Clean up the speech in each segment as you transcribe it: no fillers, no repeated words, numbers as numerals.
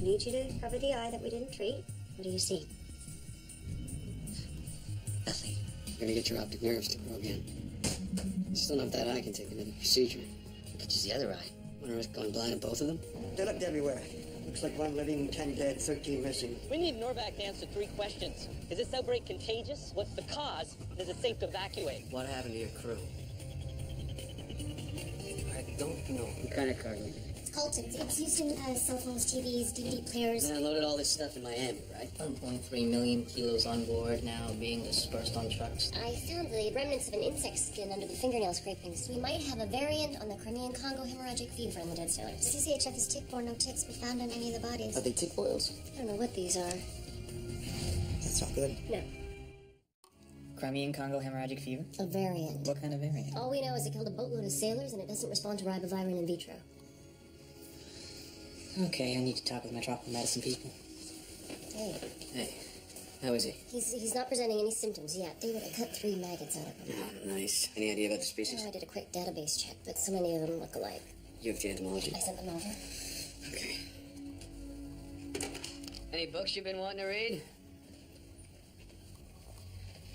need you to cover the eye that we didn't treat. What do you see? Nothing. You're gonna get your optic nerves to grow again. Still not that eye can take another procedure. You could use the other eye. Want to risk going blind in both of them? They looked everywhere. Looks like 1 living, 10 dead, 13 missing. We need Norvac to answer 3 questions. Is this outbreak contagious? What's the cause? Is it safe to evacuate? What happened to your crew? I don't know. What kind of cargo? It's Colton. It's used in cell phones, TVs, DVD players. I loaded all this stuff in Miami, right? 1.3 million kilos on board now being dispersed on trucks. I found the remnants of an insect skin under the fingernail scrapings. We might have a variant on the Crimean Congo hemorrhagic fever in the dead sailors. CCHF is tick-borne, no ticks be found on any of the bodies. Are they tick boils? I don't know what these are. That's not good. No. Crimean Congo hemorrhagic fever? A variant. What kind of variant? All we know is it killed a boatload of sailors and it doesn't respond to ribavirin in vitro. Okay, I need to talk with my tropical medicine people. Hey. Hey, how is he? He's not presenting any symptoms yet. David, I cut 3 maggots out of him. Oh, nice. Any idea about the species? I did a quick database check, but so many of them look alike. You have the entomology. I sent them over. Okay. Any books you've been wanting to read?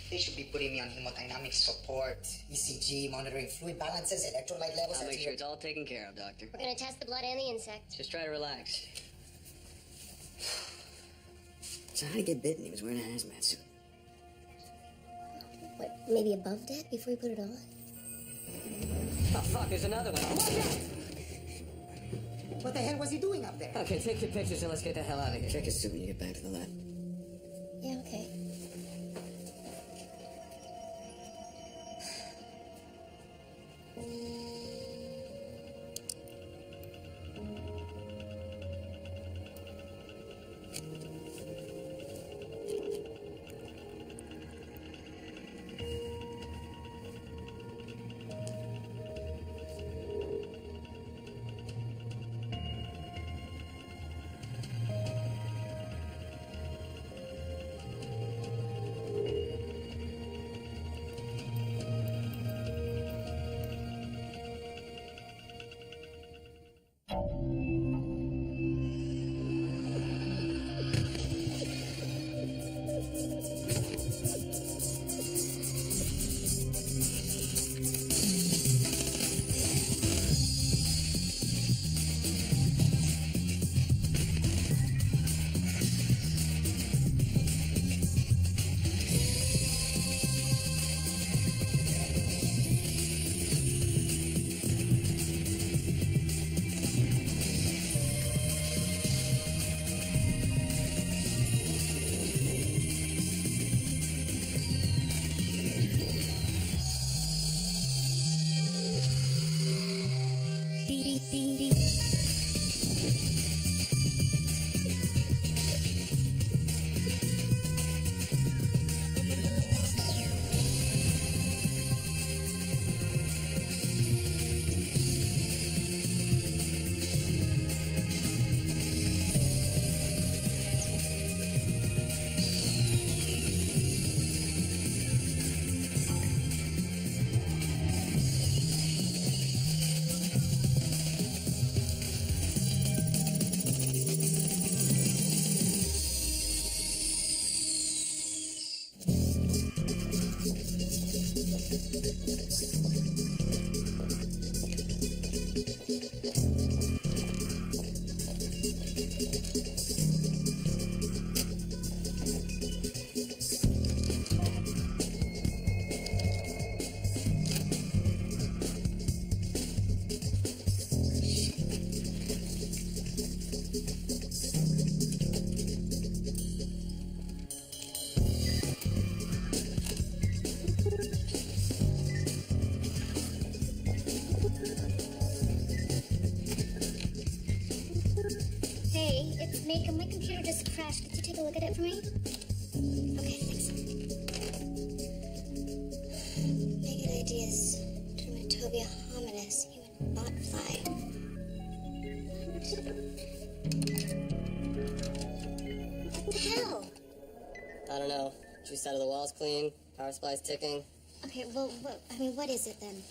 They should be putting me on hemodynamic support, ECG, monitoring fluid balances, electrolyte levels. I'll make sure it's all taken care of, Doctor. We're gonna test the blood and the insect. Just try to relax. So how'd he get bitten? He was wearing a hazmat suit. What, maybe above deck before we put it on? Oh, fuck, there's another one. What the hell was he doing up there? Okay, take your pictures and let's get the hell out of here. Check his suit when you get back to the lab. Yeah, okay. My computer just crashed. Could you take a look at it for me? Okay, thanks. Naked ideas. Dermatobia hominis. Human botfly. What the hell? I don't know. Juice out of the walls clean. Power supply's ticking. Okay, well, what is it then?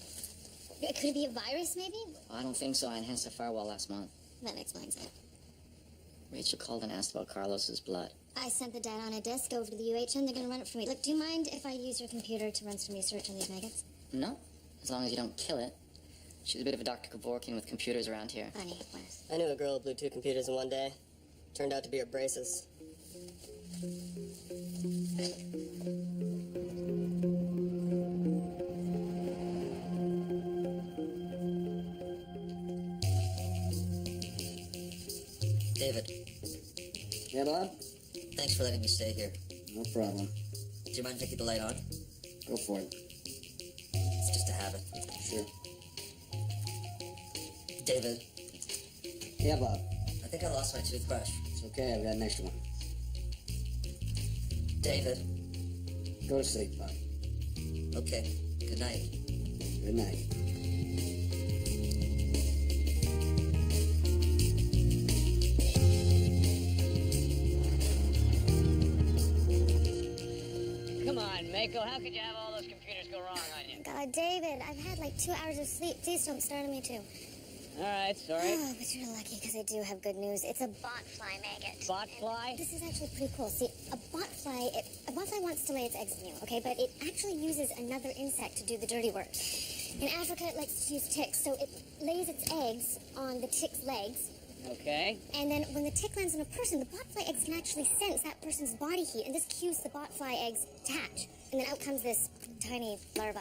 Could it be a virus, maybe? I don't think so. I enhanced the firewall last month. That explains it. Rachel called and asked about Carlos's blood. I sent the data on a disk over to the UHN. They're gonna run it for me. Look, do you mind if I use your computer to run some research on these maggots? No, as long as you don't kill it. She's a bit of a Dr. Kevorkian with computers around here. Funny, Wes. I knew a girl who blew 2 computers in one day. Turned out to be her braces. David, Yeah, Bob? thanks for letting me stay here. No problem. Do you mind if I keep the light on? Go for it. It's just a habit. Sure. David, Yeah, Bob. I think I lost my toothbrush. It's okay, I've got an extra one. David, Go to sleep, Bob. okay, good night. Good night. Come on, Mako. How could you have all those computers go wrong on you? God, David, I've had like 2 hours of sleep. Please don't start on me, too. All right, sorry. Oh, but you're lucky, because I do have good news. It's a botfly maggot. Botfly? This is actually pretty cool. See, a botfly wants to lay its eggs in you, okay? But it actually uses another insect to do the dirty work. In Africa, it likes to use ticks, so it lays its eggs on the tick's legs. Okay. And then when the tick lands on a person, the botfly eggs can actually sense that person's body heat, and this cues the botfly eggs to hatch. And then out comes this tiny larva.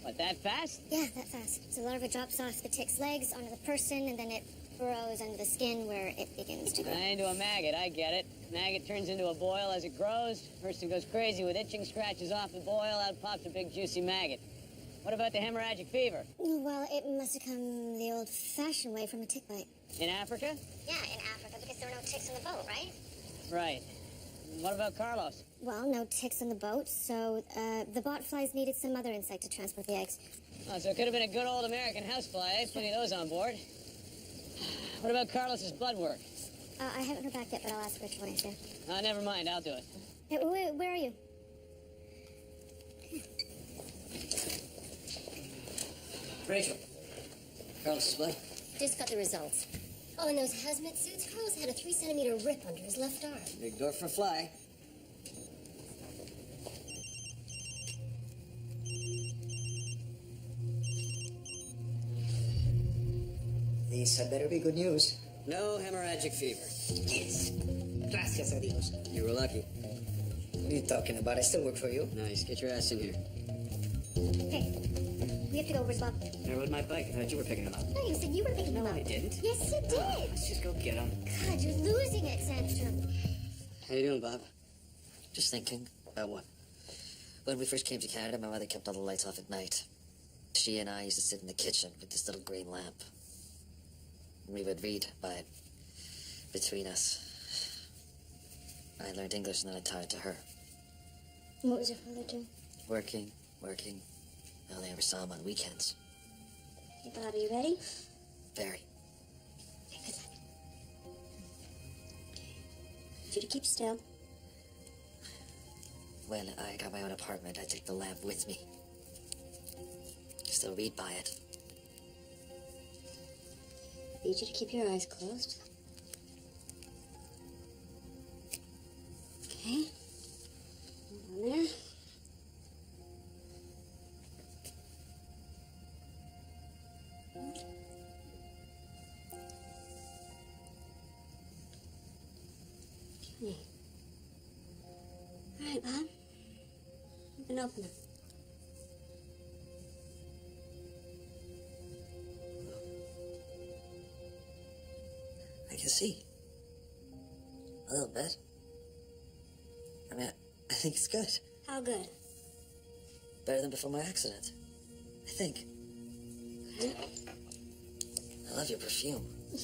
What, that fast? Yeah, that fast. So the larva drops off the tick's legs onto the person, and then it burrows under the skin where it begins to grow. Into a maggot, I get it. Maggot turns into a boil as it grows. Person goes crazy with itching, scratches off the boil, out pops a big juicy maggot. What about the hemorrhagic fever? Well, it must have come the old-fashioned way from a tick bite. In Africa? Yeah, in Africa, because there were no ticks on the boat, right? Right. What about Carlos? Well, no ticks on the boat, so the botflies needed some other insect to transport the eggs. Oh, so it could have been a good old American housefly, eh? Plenty of those on board. What about Carlos's blood work? I haven't heard back yet, but I'll ask Rich when I see her. Never mind, I'll do it. Hey, where are you? Rachel, Carlos's blood. Just got the results. Oh, and those hazmat suits? Carlos had a 3-centimeter rip under his left arm. Big door for a fly. These had better be good news. No hemorrhagic fever. Yes. Gracias a Dios. You were lucky. What are you talking about? I still work for you. Nice, get your ass in here. Hey, we have to go. Where's Bob? I rode my bike. I thought you were picking him up. No, you said you were picking him No, up. I didn't. Yes, you did. Let's just go get him. God, you're losing it, Sandstrom. How you doing, Bob? Just thinking. About what? When we first came to Canada, my mother kept all the lights off at night. She and I used to sit in the kitchen with this little green lamp. And we would read by it between us. I learned English and then I taught it to her. What was your father doing? Working. I only ever saw him on weekends. Hey, Bob, are you ready? Very. Okay, good luck. Okay. I need you to keep still. When I got my own apartment, I took the lamp with me. Still read by it. I need you to keep your eyes closed. Okay. Hold on there. Okay. All right, Bob. You can open it. I can see. A little bit. I mean, I think it's good. How good? Better than before my accident. I think. Good. I love your perfume. Oh,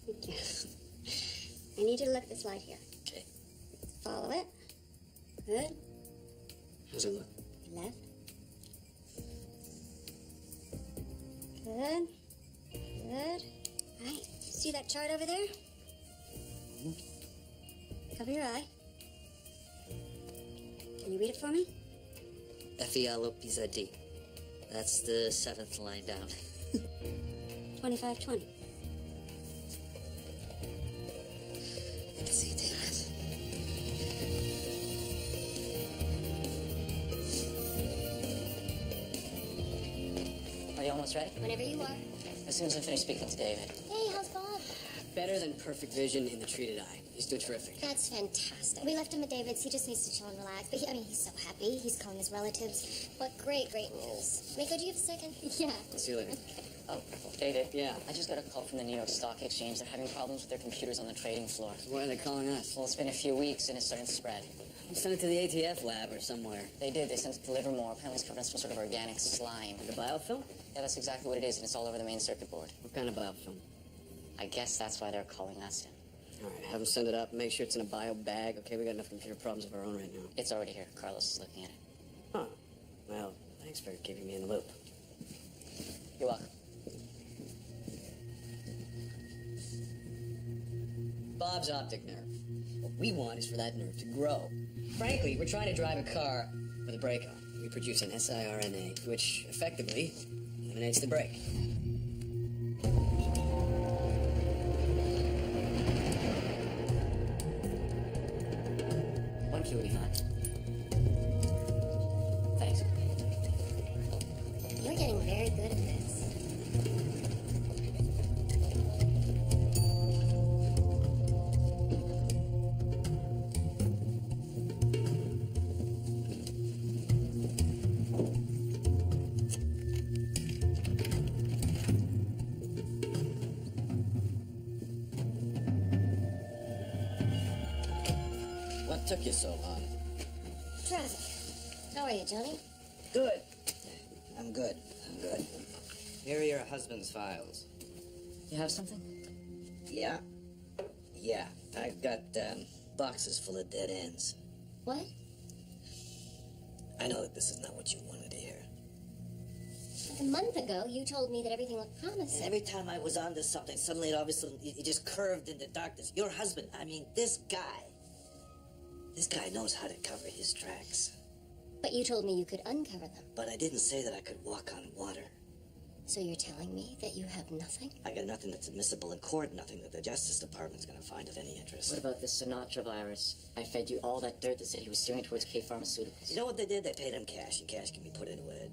thank you. I need you to look at this light here. Okay. Follow it. Good. How's it look? Left. Good. Good. All right. See that chart over there? Cover your eye. Can you read it for me? FELOPZD. That's the 7th line down. 2520. almost ready? Whenever you are. As soon as I finish speaking to David. Hey, how's Bob? Better than perfect vision in the treated eye. He's doing terrific. That's fantastic. We left him at David's. He just needs to chill and relax. But he's so happy. He's calling his relatives. What great news. Miko, do you have a second? Yeah. I'll see you later. Oh, David. Yeah. I just got a call from the New York Stock Exchange. They're having problems with their computers on the trading floor. Why are they calling us? Well, it's been a few weeks and it's starting to spread. Send it to the ATF lab or somewhere. They did. They sent it to Livermore. Apparently it's covered in some sort of organic slime. The biofilm? Yeah, that's exactly what it is, and it's all over the main circuit board. What kind of biofilm? I guess that's why they're calling us in. All right, have them send it up. Make sure it's in a bio bag. Okay, we got enough computer problems of our own right now. It's already here. Carlos is looking at it. Huh. Well, thanks for keeping me in the loop. You're welcome. Bob's optic nerve. What we want is for that nerve to grow. Frankly, we're trying to drive a car with a brake on. We produce an siRNA, which effectively eliminates the brake. One key will be fine. Thanks. You're getting very good at this. What took you so long? Traffic. How are you, Johnny? Good. I'm good. Here are your husband's files. You have something? Yeah. I've got boxes full of dead ends. What? I know that this is not what you wanted to hear. A month ago, you told me that everything looked promising. And every time I was onto something, suddenly it obviously it just curved into darkness. Your husband, this guy knows how to cover his tracks. But you told me you could uncover them. But I didn't say that I could walk on water. So you're telling me that you have nothing? I got nothing that's admissible in court, nothing that the Justice Department's gonna find of any interest. What about this Sinatra virus? I fed you all that dirt that said he was steering towards K Pharmaceuticals. You know what they did? They paid him cash, and cash can be put into a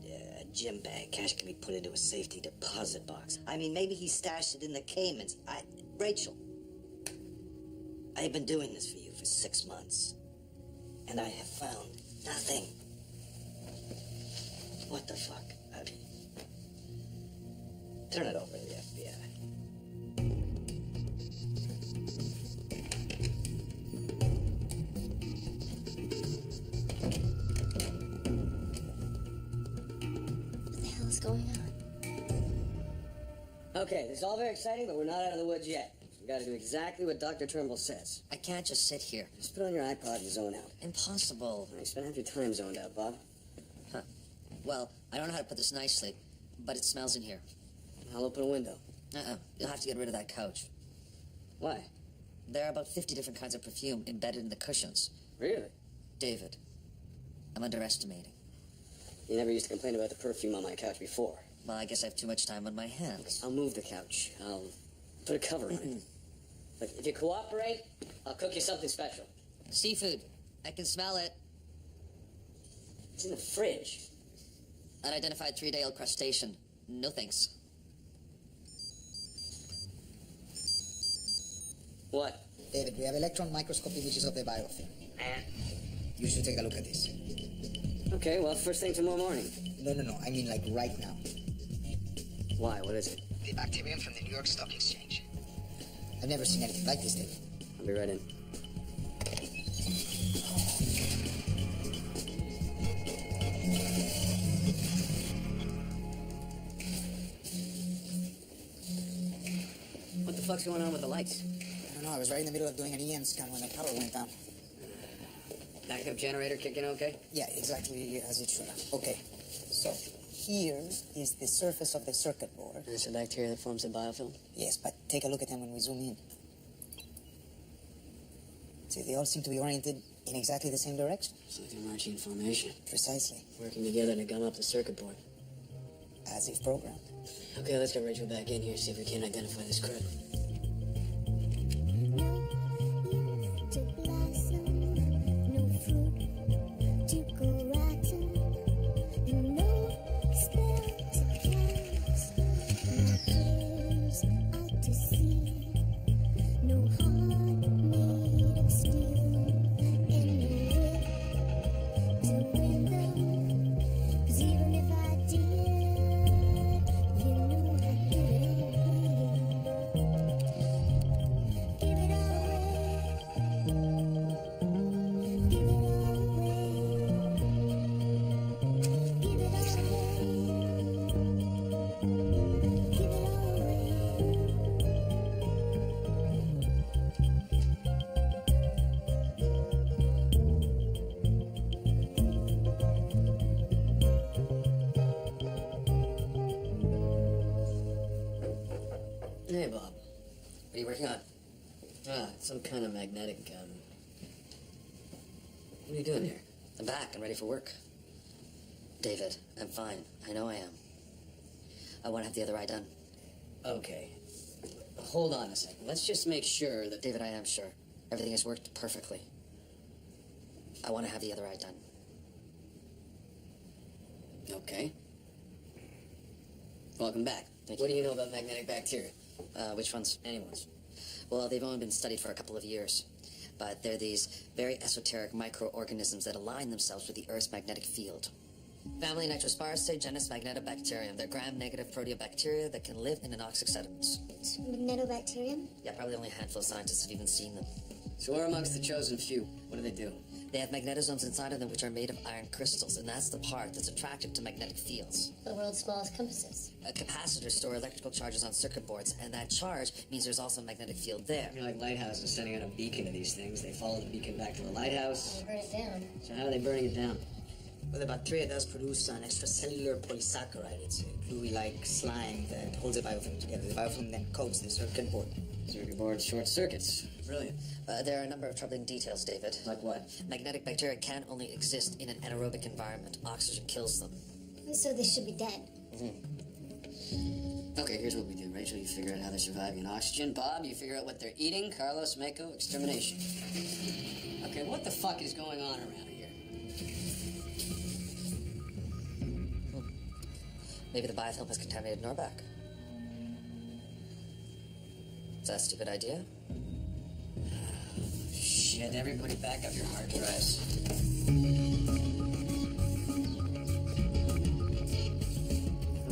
gym bag. Cash can be put into a safety deposit box. Maybe he stashed it in the Caymans. Rachel, I've been doing this for you for 6 months, and I have found nothing. What the fuck? Turn it over to the FBI. What the hell is going on? Okay, this is all very exciting, but we're not out of the woods yet. We gotta do exactly what Dr. Turnbull says. I can't just sit here. Just put on your iPod and zone out. Impossible. You spend half your time zoned out, Bob. Huh. Well, I don't know how to put this nicely, but it smells in here. I'll open a window. You'll have to get rid of that couch. Why? There are about 50 different kinds of perfume embedded in the cushions. Really? David, I'm underestimating. You never used to complain about the perfume on my couch before. Well, I guess I have too much time on my hands. I'll move the couch. I'll put a cover on it. But if you cooperate, I'll cook you something special. Seafood. I can smell it. It's in the fridge. Unidentified 3-day-old crustacean. No thanks. What? David, we have electron microscopy which is of the biofilm. And? You should take a look at this. Okay, well, first thing tomorrow morning. No, I mean like right now. Why? What is it? The bacterium from the New York Stock Exchange. I've never seen anything like this, David. I'll be right in. What the fuck's going on with the lights? I don't know, I was right in the middle of doing an EM scan when the power went down. Backup generator kicking okay? Yeah, exactly as it should have. Okay, so here is the surface of the circuit board. It's the bacteria that forms the biofilm? Yes, but take a look at them when we zoom in. See, they all seem to be oriented in exactly the same direction. It's like they're marching in formation. Precisely. Working together to gum up the circuit board. As if programmed. Okay, let's get Rachel back in here, see if we can identify this crib. To blossom, no fruit to go rotten, and no spell to cast. Hey, Bob. What are you working on? Some kind of magnetic gun. What are you doing here? I'm back and ready for work. David, I'm fine. I know I am. I want to have the other eye done. Okay. Hold on a second. Let's just make sure that... David, I am sure. Everything has worked perfectly. I want to have the other eye done. Okay. Welcome back. Thank What you. do you know about magnetic bacteria? Which ones? Anyone's. Well, they've only been studied for a couple of years. But they're these very esoteric microorganisms that align themselves with the Earth's magnetic field. Family Nitrospiraceae, genus Magnetobacterium. They're gram-negative proteobacteria that can live in anoxic sediments. Magnetobacterium? Yeah, probably only a handful of scientists have even seen them. So we're amongst the chosen few. What do they do? They have magnetosomes inside of them which are made of iron crystals, and that's the part that's attracted to magnetic fields. The world's smallest compasses. Capacitors store electrical charges on circuit boards, and that charge means there's also a magnetic field there. You're like lighthouses sending out a beacon to these things. They follow the beacon back to the lighthouse. They burn it down. So how are they burning it down? Well, the bacteria does produce an extracellular polysaccharide. It's a gluey-like slime that holds the biofilm together. The biofilm then coats the circuit board. Circuit board short circuits. Brilliant. There are a number of troubling details, David. Like what? Magnetic bacteria can only exist in an anaerobic environment. Oxygen kills them. So they should be dead. Okay, here's what we do. Rachel, you figure out how they're surviving on oxygen. Bob, you figure out what they're eating. Carlos, Mako, extermination. Okay, what the fuck is going on around here? Maybe the biofilm has contaminated Norback. Is that a stupid idea? Shit, everybody back up your hard drives.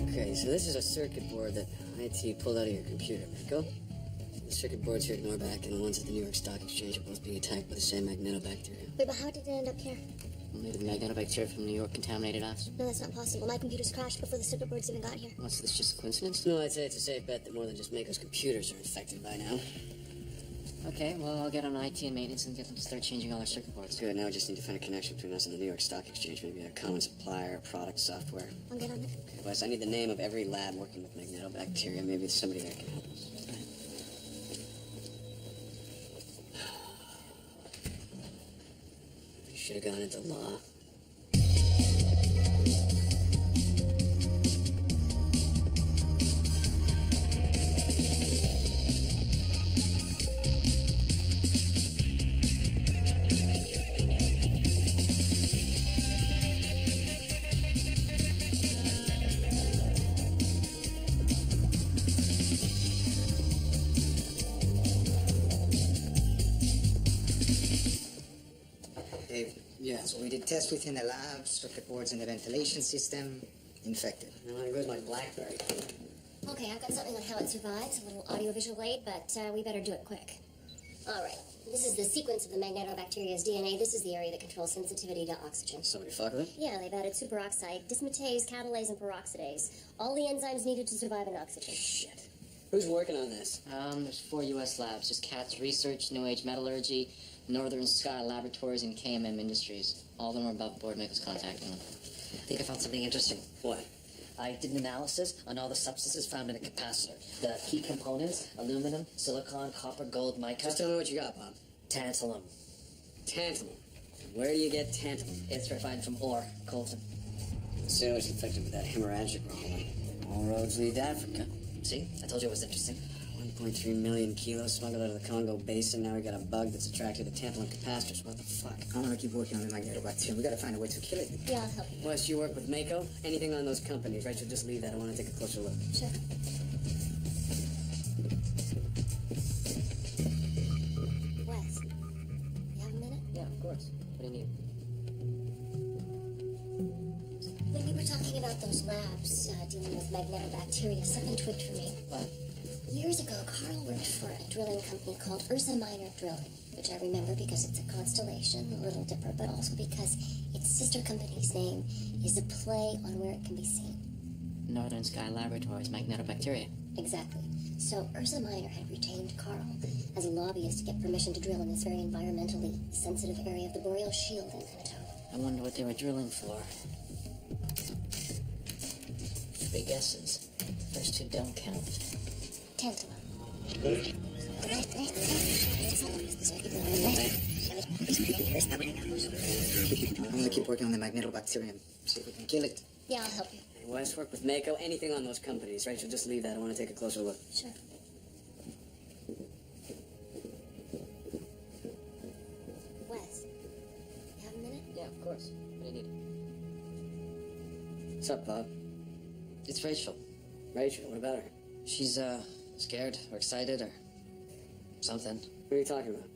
Okay, so this is a circuit board that IT pulled out of your computer, Mako. The circuit boards here at Norback and the ones at the New York Stock Exchange are both being attacked by the same magnetobacteria. Wait, but how did it end up here? Maybe the magnetobacteria from New York contaminated us. No, that's not possible. My computer's crashed before the circuit boards even got here. What's this, just a coincidence? No, I'd say it's a safe bet that more than just Mako's computers are infected by now. Okay, well, I'll get on IT and maintenance and get them to start changing all our circuit boards. Good, now we just need to find a connection between us and the New York Stock Exchange. Maybe a common supplier, product, software. I'll get on it. Okay, Wes, I need the name of every lab working with magnetobacteria. Maybe somebody there can help us. You should have gone into law. Yeah. So we did tests within the lab, circuit boards in the ventilation system, infected. Now, there goes my BlackBerry. Okay, I've got something on how it survives, a little audiovisual aid, but we better do it quick. All right, this is the sequence of the magnetobacteria's DNA. This is the area that controls sensitivity to oxygen. Somebody fuck with it? Yeah, they've added superoxide, dismutase, catalase, and peroxidase. All the enzymes needed to survive in oxygen. Shit. Who's working on this? There's 4 U.S. labs. Just CATS Research, New Age Metallurgy, Northern Sky Laboratories, and KMM Industries. All of them are above board. Mako's contacting them. I think I found something interesting. What? I did an analysis on all the substances found in a capacitor. The key components: aluminum, silicon, copper, gold, mica. Just tell me what you got, Bob. Tantalum. Tantalum. Where do you get tantalum? It's refined from ore, coltan. Sailors infected with that hemorrhagic rolling. All roads lead to Africa. See? I told you it was interesting. 1.3 million kilos smuggled out of the Congo Basin. Now we got a bug that's attracted to tantalum capacitors. What the fuck? I want to keep working on the magnetobacterium. We got to find a way to kill it. Yeah, I'll help you. Wes, you work with Mako? Anything on those companies, Rachel, just leave that. I want to take a closer look. Sure. Wes, you have a minute? Yeah, of course. What do you need? When we were talking about those labs dealing with magnetobacteria, something twigged for me. What? Years ago, Carl worked for a drilling company called Ursa Minor Drilling, which I remember because it's a constellation, a Little Dipper, but also because its sister company's name is a play on where it can be seen. Northern Sky Laboratories, magnetobacteria. Exactly. So Ursa Minor had retained Carl as a lobbyist to get permission to drill in this very environmentally sensitive area of the Boreal Shield in Manitoba. I wonder what they were drilling for. 3 guesses. First 2 don't count. Tantalum. I'm gonna keep working on the magnetobacterium. See if we can kill it. Yeah, I'll help you. Hey, Wes, work with Mako, anything on those companies. Rachel, just leave that. I want to take a closer look. Sure. Wes, you have a minute? Yeah, of course. What do you need? What's up, Bob? It's Rachel. Rachel, what about her? She's, scared or excited or something. What are you talking about?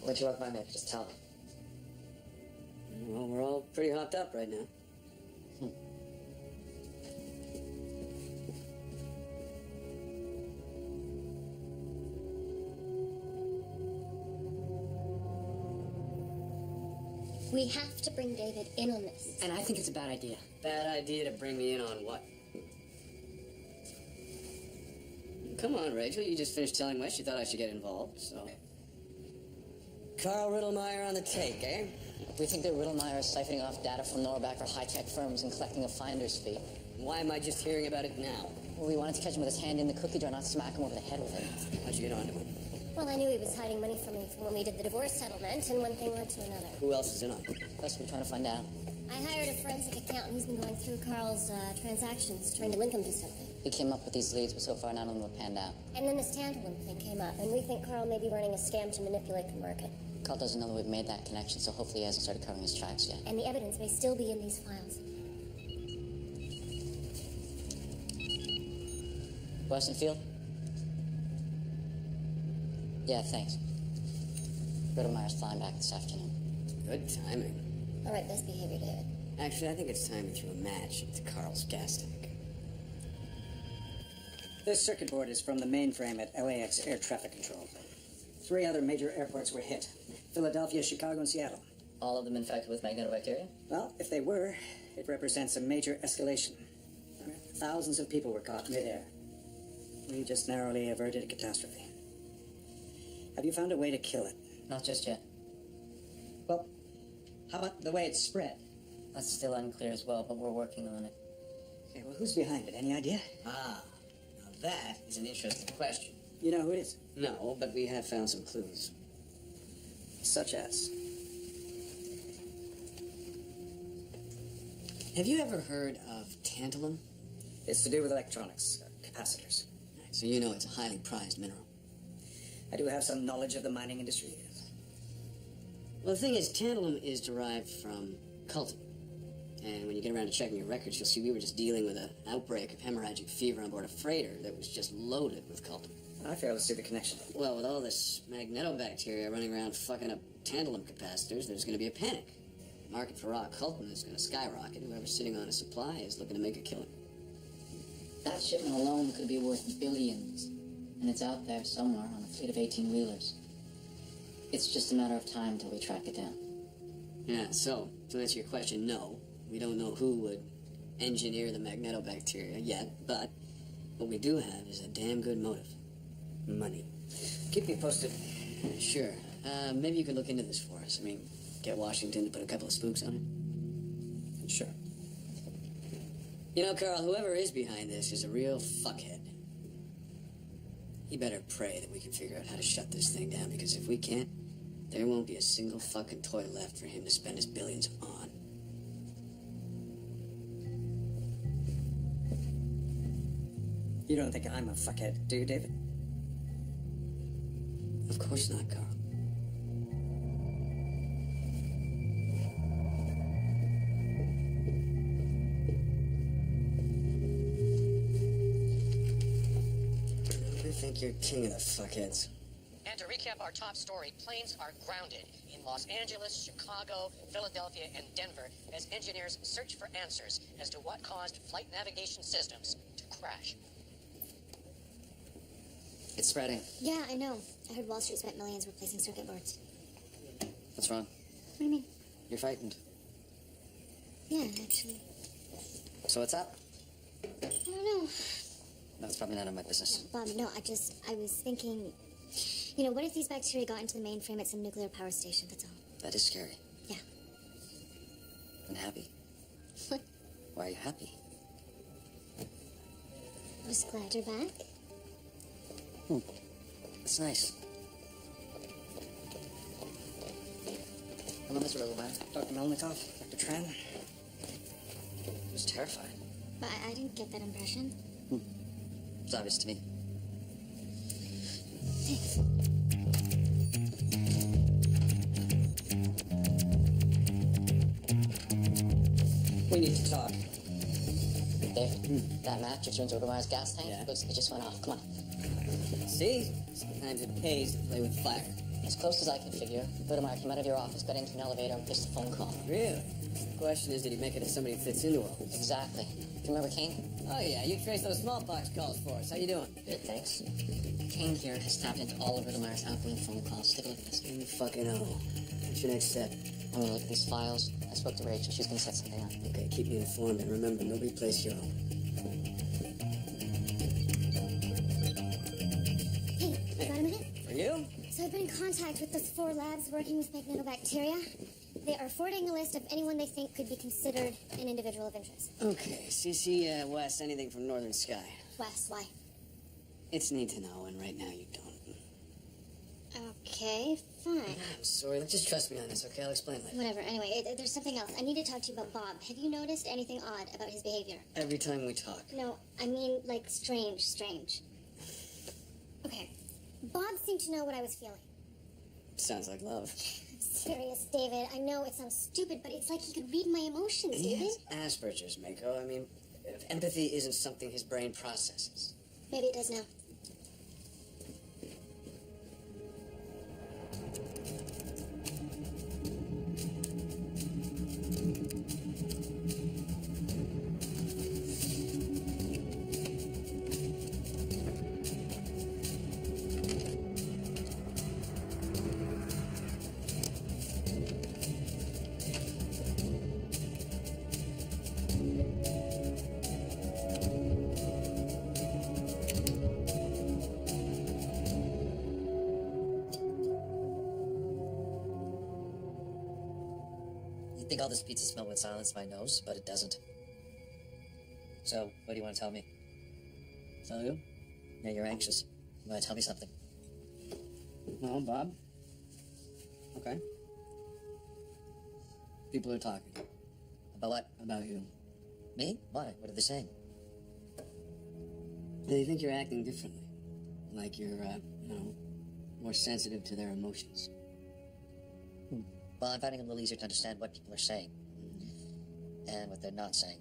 What you walk by me, I could just tell. Well, we're all pretty hopped up right now. We have to bring David in on this. And I think it's a bad idea. Bad idea to bring me in on what? Come on, Rachel. You just finished telling Wes you thought I should get involved, so... Carl Riddlemeyer on the take, eh? We think that Riddlemeyer is siphoning off data from Norback for high-tech firms and collecting a finder's fee. Why am I just hearing about it now? Well, we wanted to catch him with his hand in the cookie jar, not smack him over the head with it. How'd you get onto him? Well, I knew he was hiding money from me from when we did the divorce settlement, and one thing led to another. Who else is in on it? That's what we're trying to find out. I hired a forensic accountant who's been going through Carl's transactions, trying to link him to something. We came up with these leads, but so far none of them have panned out. And then this tantalum thing came up, and we think Carl may be running a scam to manipulate the market. Carl doesn't know that we've made that connection, so hopefully he hasn't started covering his tracks yet. And the evidence may still be in these files. Weston Field? Yeah, thanks. Riddlemeyer's flying back this afternoon. Good timing. All right, best behavior, David. Actually, I think it's time we threw a match into Carl's gas tank. This circuit board is from the mainframe at LAX Air Traffic Control. 3 other major airports were hit. Philadelphia, Chicago, and Seattle. All of them infected with magnetobacteria? Well, if they were, it represents a major escalation. Thousands of people were caught midair. We just narrowly averted a catastrophe. Have you found a way to kill it? Not just yet. Well, how about the way it's spread? That's still unclear as well, but we're working on it. Okay, well, who's behind it? Any idea? Ah, now that is an interesting question. You know who it is? No, but we have found some clues. Such as? Have you ever heard of tantalum? It's to do with electronics, capacitors. So you know it's a highly prized mineral. I do have some knowledge of the mining industry. Well, the thing is, tantalum is derived from coltan. And when you get around to checking your records, you'll see we were just dealing with an outbreak of hemorrhagic fever on board a freighter that was just loaded with coltan. I fail to see the connection. Well, with all this magnetobacteria running around fucking up tantalum capacitors, there's going to be a panic. The market for raw coltan is going to skyrocket. Whoever's sitting on a supply is looking to make a killing. That shipment alone could be worth billions. And it's out there somewhere on a fleet of 18-wheelers. It's just a matter of time till we track it down. Yeah, so to answer your question, no. We don't know who would engineer the magnetobacteria yet, but what we do have is a damn good motive. Money. Keep me posted. Sure. Maybe you could look into this for us. I mean, get Washington to put a couple of spooks on it. Sure. You know, Carl, whoever is behind this is a real fuckhead. He better pray that we can figure out how to shut this thing down, because if we can't, there won't be a single fucking toy left for him to spend his billions on. You don't think I'm a fuckhead, do you, David? Of course not, Carl. I think you're king of the fuckheads. And to recap our top story, planes are grounded in Los Angeles, Chicago, Philadelphia, and Denver as engineers search for answers as to what caused flight navigation systems to crash. It's spreading. Yeah, I know. I heard Wall Street spent millions replacing circuit boards. What's wrong? What do you mean? You're frightened. Yeah, actually. So what's up? I don't know. That's probably none of my business. Bob, no, I was thinking, you know, what if these bacteria got into the mainframe at some nuclear power station? That's all. That is scary. Yeah. And happy. What? Why are you happy? I'm just glad you're back. That's nice. Hello, Mr. Riddleman. Dr. Melnikov, Dr. Tran. It was terrifying. But I didn't get that impression. It's obvious to me. Thanks. We need to talk. There. That match of Jones Obermeyer's gas tank? Yeah. Looks like it just went off. Come on. See? Sometimes it pays to play with fire. As close as I can figure, Obermeyer came out of your office, got into an elevator, and missed a phone call. Really? The question is, did he make it if somebody fits into all this? Exactly. Do you remember Kane? Oh, yeah, you traced those smallpox calls for us. How you doing? Good, thanks. Kane here has tapped into all of Obermeyer's outgoing phone calls. Take a look at this. You fucking know. What's your next step? I'm gonna look at these files. I spoke to Rachel. She's gonna set something up. Okay, keep me informed, and remember, nobody plays hero. Hey, got a minute? For you? So I've been in contact with those 4 labs working with magnetobacteria. They are forwarding a list of anyone they think could be considered an individual of interest. Okay, CC Wes, anything from Northern Sky. Wes, why? It's neat to know, and right now you don't. Okay, fine. I'm sorry, just trust me on this, okay? I'll explain later. Whatever. Anyway, there's something else. I need to talk to you about Bob. Have you noticed anything odd about his behavior? Every time we talk. No, I mean, like, strange. Okay. Bob seemed to know what I was feeling. Sounds like love. Serious, David. I know it sounds stupid, but it's like he could read my emotions, He David. has Asperger's, Mako. I mean, empathy isn't something his brain processes. Maybe it does now. You think all this pizza smell would silence my nose, but it doesn't. So, what do you want to tell me? Tell you? Yeah, you're anxious. You want to tell me something? Well, Bob. Okay. People are talking. About what? About you. Me? Why? What are they saying? They think you're acting differently. Like you're, more sensitive to their emotions. Well, I'm finding it a little easier to understand what people are saying. And what they're not saying.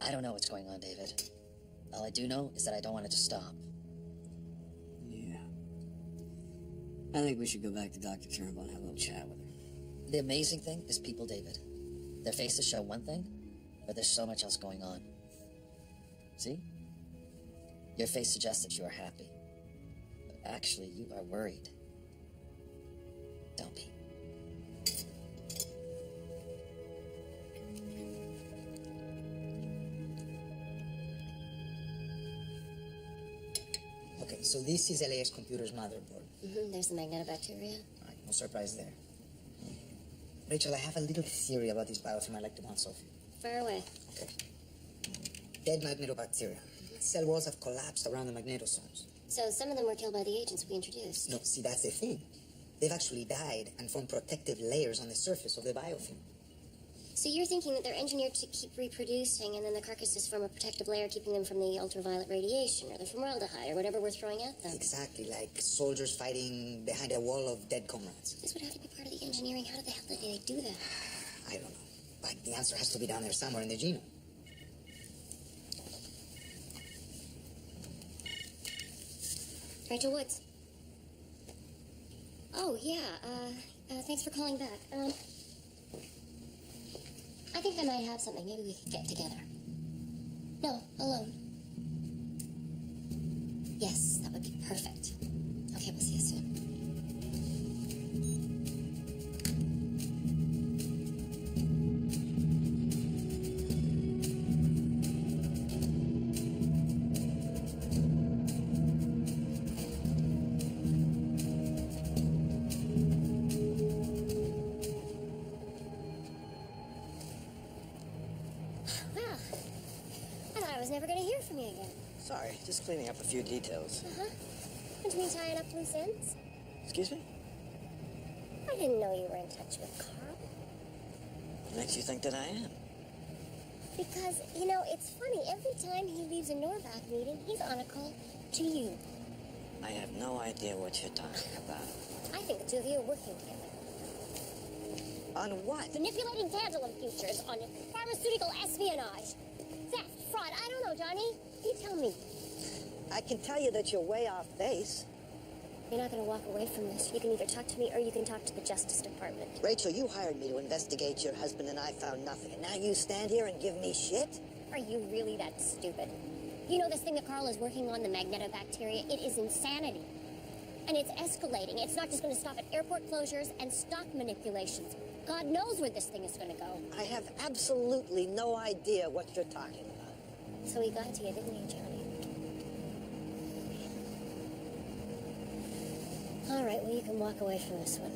I don't know what's going on, David. All I do know is that I don't want it to stop. Yeah. I think we should go back to Dr. Turnbull and have a little chat with her. The amazing thing is people, David. Their faces show one thing, but there's so much else going on. See? Your face suggests that you are happy. But actually, you are worried. Don't be. Okay, so this is LAX Computer's motherboard. There's the magnetobacteria. All right, no surprise there. Rachel, I have a little theory about this biofilm I'd like to bounce off you. Far away. Okay. Dead magnetobacteria. Cell walls have collapsed around the magnetosomes. So some of them were killed by the agents we introduced. No, see, that's the thing. They've actually died and formed protective layers on the surface of the biofilm. So you're thinking that they're engineered to keep reproducing, and then the carcasses form a protective layer keeping them from the ultraviolet radiation, or the formaldehyde, or whatever we're throwing at them. Exactly, like soldiers fighting behind a wall of dead comrades. This would have to be part of the engineering. How the hell did they do that? I don't know. But the answer has to be down there somewhere in the genome. Rachel Woods. Oh, yeah, thanks for calling back. I think I might have something. Maybe we could get together. No, alone. Yes, that would be perfect. Okay, we'll see you soon. Well, I thought I was never going to hear from you again. Sorry, just cleaning up a few details. What do you mean tying up loose ends? Excuse me? I didn't know you were in touch with Carl. What makes you think that I am? Because, you know, it's funny. Every time he leaves a Norvac meeting, he's on a call to you. I have no idea what you're talking about. I think the two of you are working together. On what? Manipulating tantalum futures, on pharmaceutical espionage. Theft, fraud, I don't know, Johnny. You tell me. I can tell you that you're way off base. You're not going to walk away from this. You can either talk to me or you can talk to the Justice Department. Rachel, you hired me to investigate your husband and I found nothing. And now you stand here and give me shit? Are you really that stupid? You know this thing that Carl is working on, the magnetobacteria? It is insanity. And it's escalating. It's not just going to stop at airport closures and stock manipulations. God knows where this thing is going to go. I have absolutely no idea what you're talking about. So he got to you, didn't he, Johnny? All right, well, you can walk away from this one.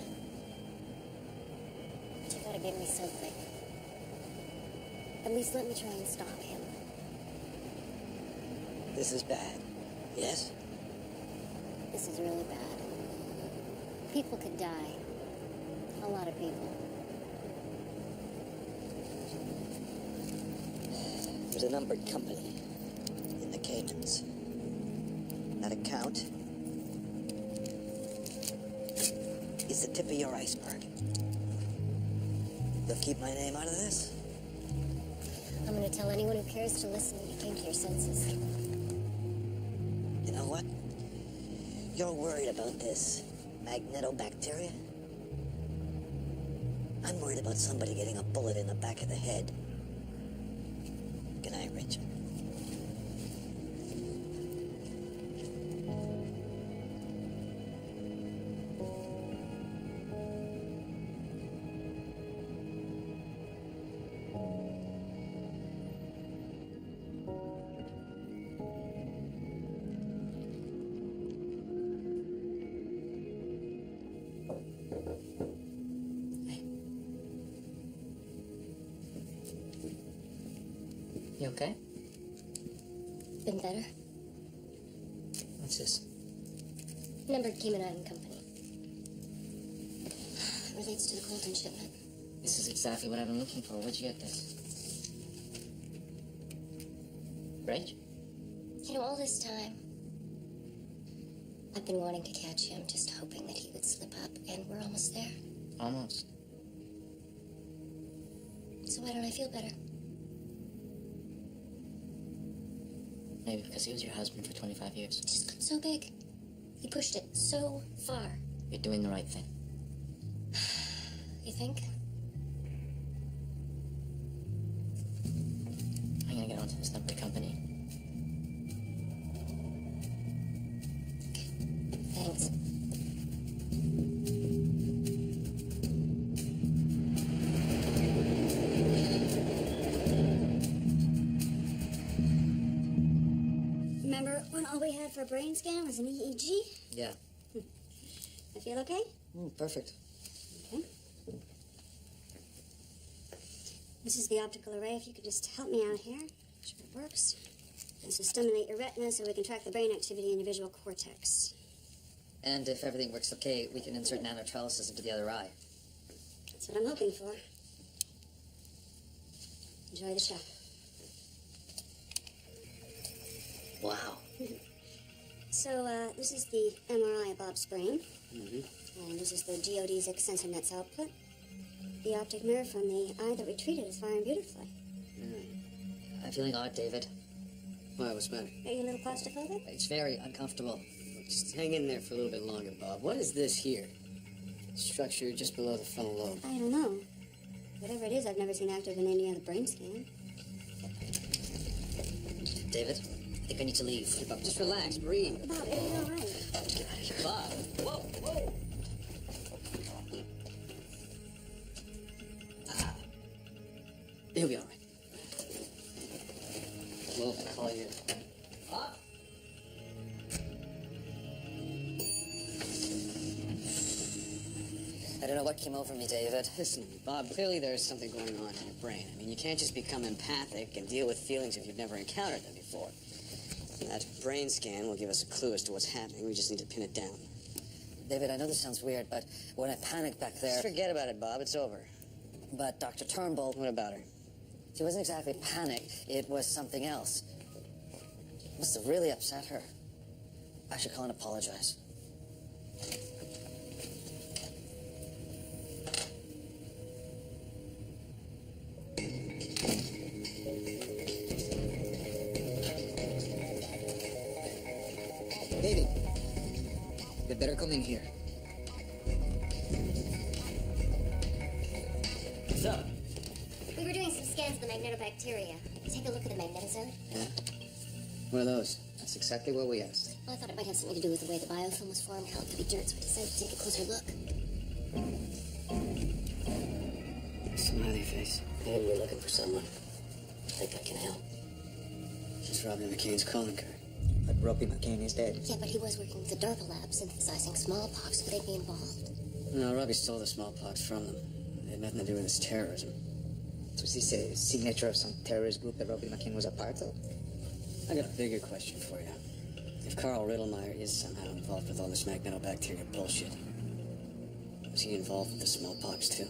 But you gotta give me something. At least let me try and stop him. This is bad. Yes? This is really bad. People could die. A lot of people. There's a numbered company in the Caymans. That account is the tip of your iceberg. You'll keep my name out of this? I'm gonna tell anyone who cares to listen that you came to your senses. You know what? You're worried about this magnetobacteria? I'm worried about somebody getting a bullet in the back of the head. Good night, Rachel. You okay? Been better? What's this? Numbered Cayman Company. Relates to the Colton shipment. This is exactly what I've been looking for. Where'd you get this? Rach? You know, all this time, I've been wanting to catch him, just hoping that he would slip up, and we're almost there. Almost. So why don't I feel better? Maybe because he was your husband for 25 years. It just got so big. He pushed it so far. You're doing the right thing. You think? I'm gonna get onto this number company. Thanks. Remember when all we had for a brain scan was an EEG? Yeah. I feel okay? Perfect. Okay. This is the optical array. If you could just help me out here. Sure it works. This will stimulate your retina so we can track the brain activity in your visual cortex. And if everything works okay, we can insert nanotrellises into the other eye. That's what I'm hoping for. Enjoy the show. Wow. So, this is the MRI of Bob's brain. And this is the geodesic sensor net's output. The optic nerve from the eye that we treated is firing beautifully. I'm feeling odd, David. Why, what's the matter? Are you a little claustrophobic? It's very uncomfortable. Just hang in there for a little bit longer, Bob. What is this here? Structure just below the frontal lobe. I don't know. Whatever it is, I've never seen active in any other brain scan. David, I think I need to leave. Hey, Bob, just relax, breathe. Bob, it'll be all right. Get out of here. Bob, whoa, whoa. He'll be all right. We'll call you. Bob? I don't know what came over me, David. Listen, Bob, clearly there's something going on in your brain. I mean, you can't just become empathic and deal with feelings if you've never encountered them before. That brain scan will give us a clue as to what's happening. We just need to pin it down. David, I know this sounds weird, but when I panicked back there... Just forget about it, Bob. It's over. But Dr. Turnbull... What about her? She wasn't exactly panicked. It was something else. Must have really upset her. I should call and apologize. David, you better come in here. What's up? We were doing some scans of the magnetobacteria. Take a look at the magnetosome. Yeah? What are those? That's exactly what we asked. Well, I thought it might have something to do with the way the biofilm was formed, how it could be dirt, so we decided to take a closer look. Smiley face. Maybe we're looking for someone. I think I can help. It's Robbie McCain's calling card. But Robbie McCain is dead. Yeah, but he was working with the DARPA lab synthesizing smallpox. Would they be involved? No, Robbie stole the smallpox from them. It had nothing to do with his terrorism. So is this a signature of some terrorist group that Robbie McCain was a part of? I got a bigger question for you. If Carl Riddlemeyer is somehow involved with all this magnetobacteria bullshit, was he involved with the smallpox too?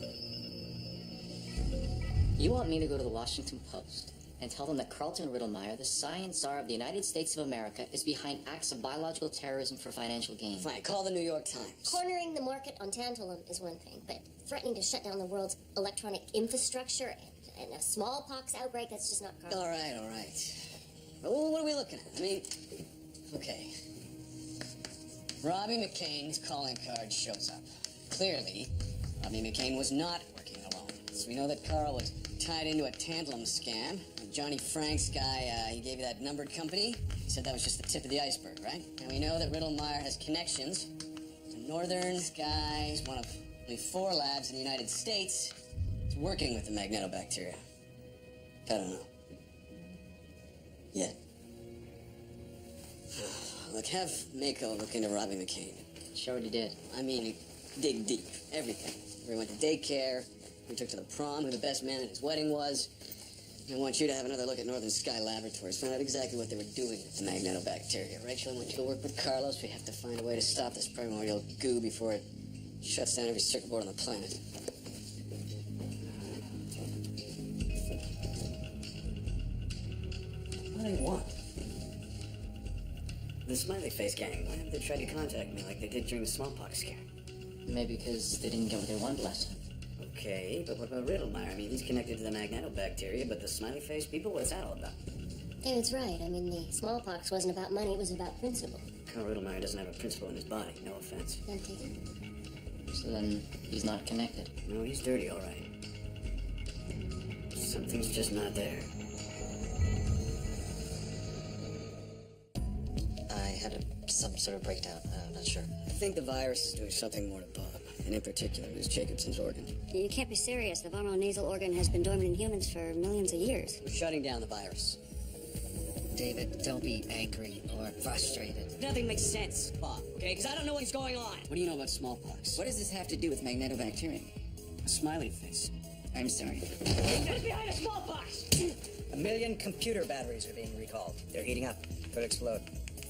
You want me to go to the Washington Post and tell them that Carlton Riddlemeyer, the science czar of the United States of America, is behind acts of biological terrorism for financial gain? Fine, call the New York Times. Cornering the market on tantalum is one thing, but threatening to shut down the world's electronic infrastructure and a smallpox outbreak, that's just not Carl. All right, all right. Well, what are we looking at? I mean, okay. Robbie McCain's calling card shows up. Clearly, Robbie McCain was not working alone. So we know that Carl was tied into a tantalum scam. Johnny Frank's guy, he gave you that numbered company. He said that was just the tip of the iceberg, right? And we know that Riddlemeyer has connections to Northern Skies, one of only 4 labs in the United States. It's working with the magnetobacteria. I don't know. Yet. Look, have Mako look into Robbie McCain. She already did. I mean, dig deep. Everything. We went to daycare. We took to the prom, who the best man at his wedding was. I want you to have another look at Northern Sky Laboratories. Find out exactly what they were doing with the magnetobacteria. Rachel, I want you to work with Carlos. We have to find a way to stop this primordial goo before it shuts down every circuit board on the planet. What do they want? The Smiley Face gang, why haven't they tried to contact me like they did during the smallpox scare? Maybe because they didn't get what they wanted last time. Okay, but what about Riddlemeyer? I mean, he's connected to the magnetobacteria, but the Smiley Face people, what's that all about? David's right. I mean, the smallpox wasn't about money, it was about principle. Carl Riddlemeyer doesn't have a principle in his body, no offense. None taken. So then he's not connected. No, he's dirty, all right. Something's just not there. I had some sort of breakdown. I'm not sure. I think the virus is doing something more to Bob, and in particular, Miss Jacobson's organ. You can't be serious. The vono-nasal organ has been dormant in humans for millions of years. We're shutting down the virus. David, don't be angry or frustrated. Nothing makes sense, Bob, okay? Because I don't know what's going on. What do you know about smallpox? What does this have to do with magnetobacteria? A smiley face. I'm sorry. Who's behind the smallpox? 1 million computer batteries are being recalled. They're heating up. Could explode.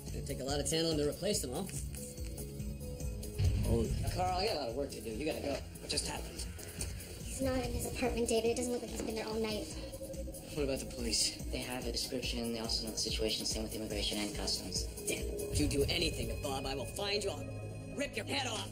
It'd take a lot of tantalum to replace them all. Oh, Carl, I got a lot of work to do. You gotta go. What just happened? He's not in his apartment, David. It doesn't look like he's been there all night. What about the police? They have a description. They also know the situation. Same with immigration and customs. Damn, if you do anything to Bob, I will find you. I'll rip your head off.